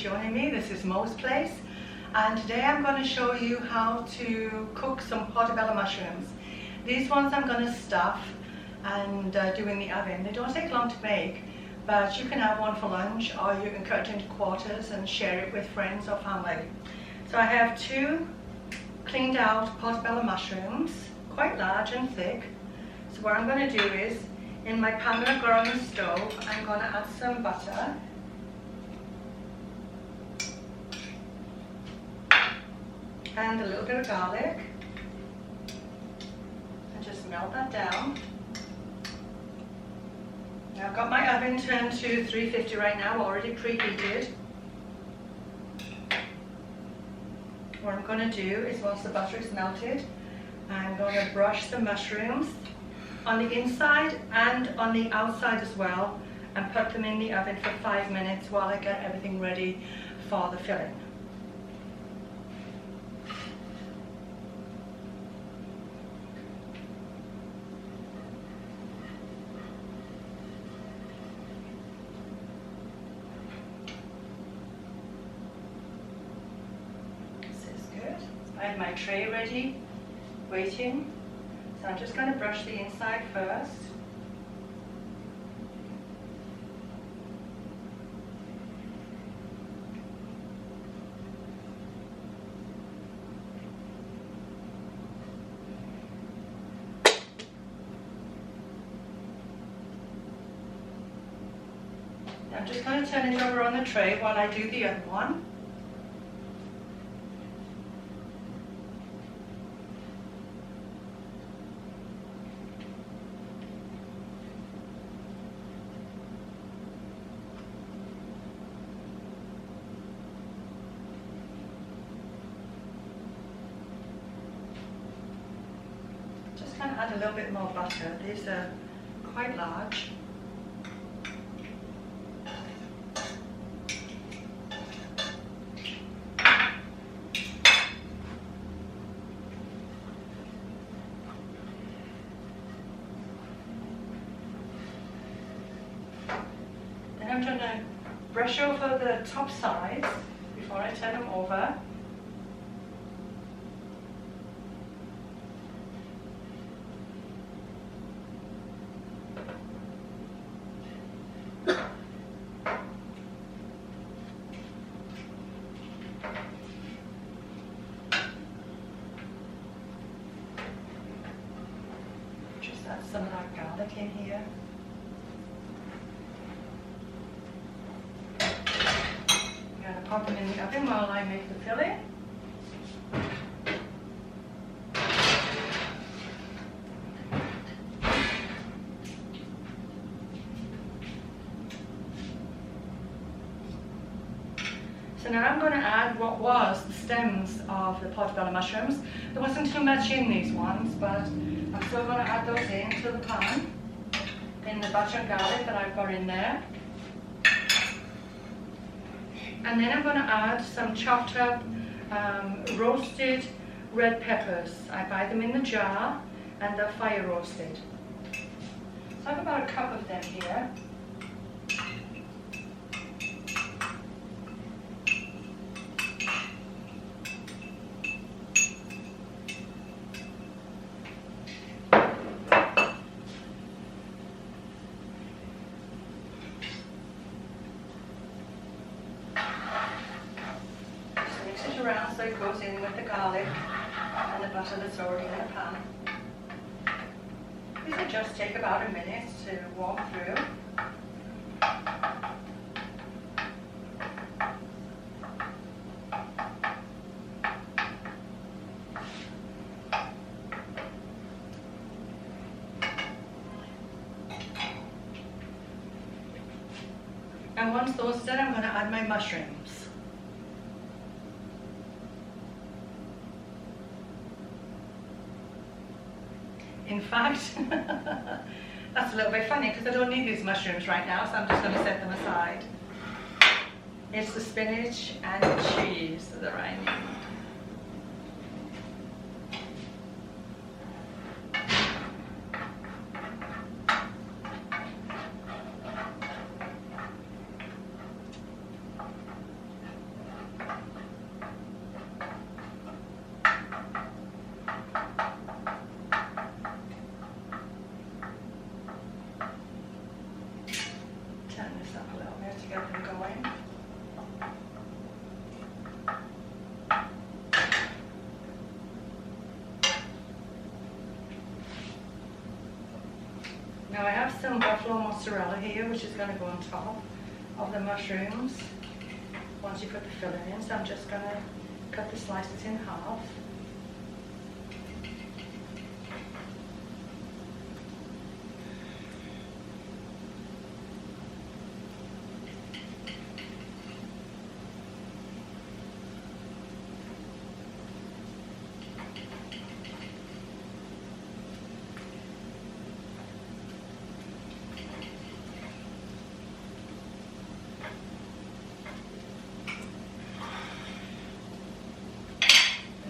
joining me. This is Mo's Place, and today I'm going to show you how to cook some portobello mushrooms. These ones I'm going to stuff and do in the oven. They don't take long to make, but you can have one for lunch, or you can cut it into quarters and share it with friends or family. So I have 2 cleaned out portobello mushrooms, quite large and thick. So what I'm going to do is, in my pan that I've got on the stove, I'm going to add some butter. And a little bit of garlic. And just melt that down. Now I've got my oven turned to 350 right now, already preheated. What I'm going to do is, once the butter is melted, I'm going to brush the mushrooms on the inside and on the outside as well, and put them in the oven for 5 minutes while I get everything ready for the filling. This is good. I have my tray ready, waiting. So I'm just going to brush the inside first. I'm just going to turn it over on the tray while I do the other one. Just going to add a little bit more butter. These are quite large. I'm going to brush over the top sides before I turn them over. Just add some of that garlic in here. Pop them in the oven while I make the filling. So now I'm going to add what was the stems of the portobello mushrooms. There wasn't too much in these ones, but I'm still going to add those into the pan in the butter and garlic that I've got in there. And then I'm going to add some chopped up roasted red peppers. I buy them in the jar and they're fire roasted. So I have about a cup of them here. Around so it goes in with the garlic and the butter that's already in the pan. These will just take about a minute to warm through. And once those are done, I'm going to add my mushrooms. In fact, that's a little bit funny because I don't need these mushrooms right now, so I'm just going to set them aside. It's the spinach and the cheese that I need. some buffalo mozzarella here, which is going to go on top of the mushrooms once you put the filling in. So I'm just going to cut the slices in half.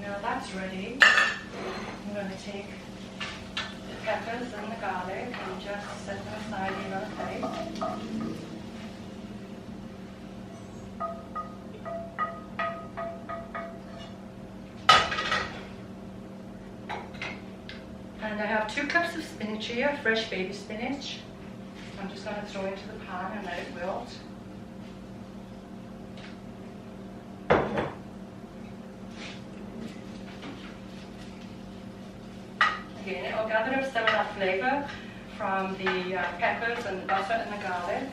Now that's ready. I'm going to take the peppers and the garlic and just set them aside here on a plate. And I have 2 cups of spinach here, fresh baby spinach. I'm just going to throw into the pan and let it wilt. Again, it will gather up some of that flavour from the peppers and the butter and the garlic,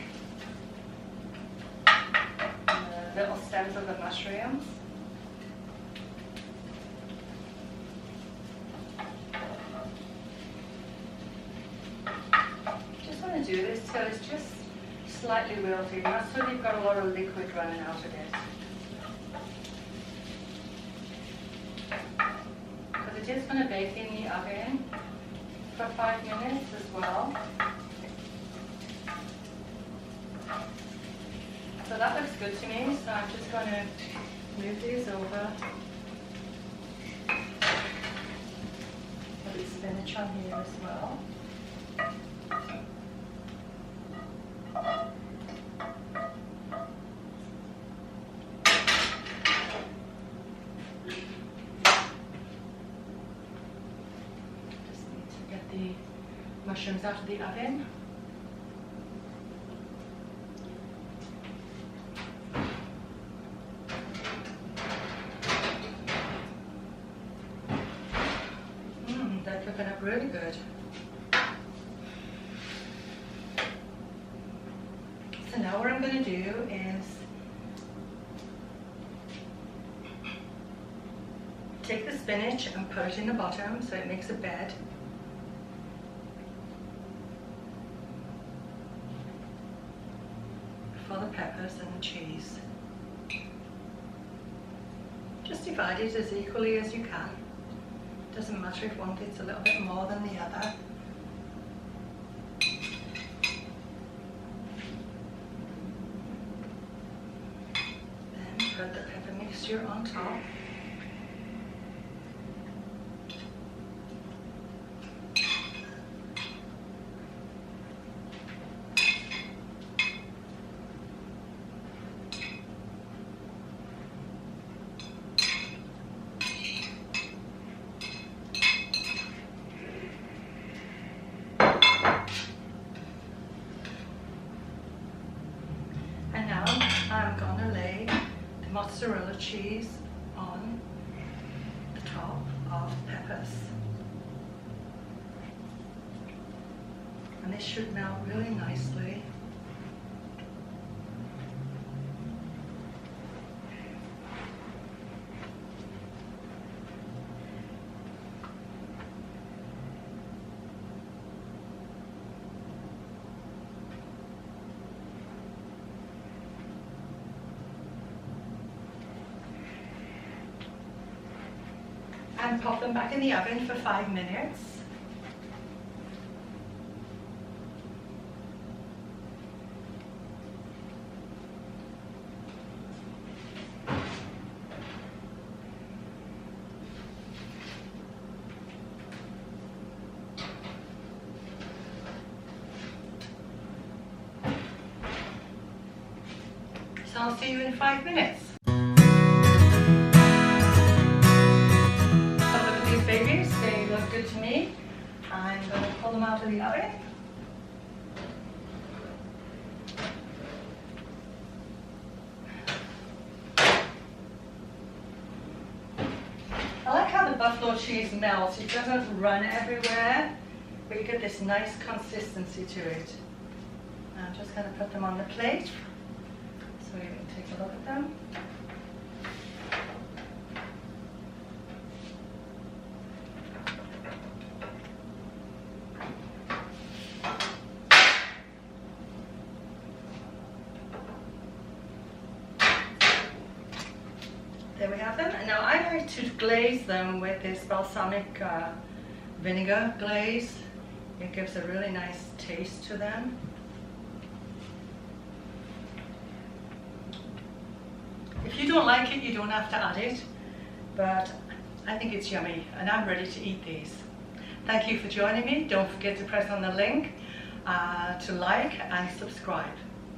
and the little stems of the mushrooms. Just want to do this till it's just slightly wilted, not so you've got a lot of liquid running out of it. It is going to bake in the oven for 5 minutes as well. So that looks good to me, so I'm just going to move these over. Put the spinach on here as well. The mushrooms out of the oven. They're cooking up really good. So now what I'm going to do is take the spinach and put it in the bottom so it makes a bed. For the peppers and the cheese. Just divide it as equally as you can. Doesn't matter if one gets a little bit more than the other. Then put the pepper mixture on top. I'm going to lay the mozzarella cheese on the top of the peppers. And this should melt really nicely. And pop them back in the oven for 5 minutes. So I'll see you in 5 minutes. Babies, they look good to me. I'm going to pull them out of the oven. I like how the buffalo cheese melts. It doesn't run everywhere. but you get this nice consistency to it. I'm just going to put them on the plate so you can take a look at them. There we have them. And now I like to glaze them with this balsamic vinegar glaze. It gives a really nice taste to them. If you don't like it, you don't have to add it, but I think it's yummy and I'm ready to eat these. Thank you for joining me. Don't forget to press on the link to like and subscribe.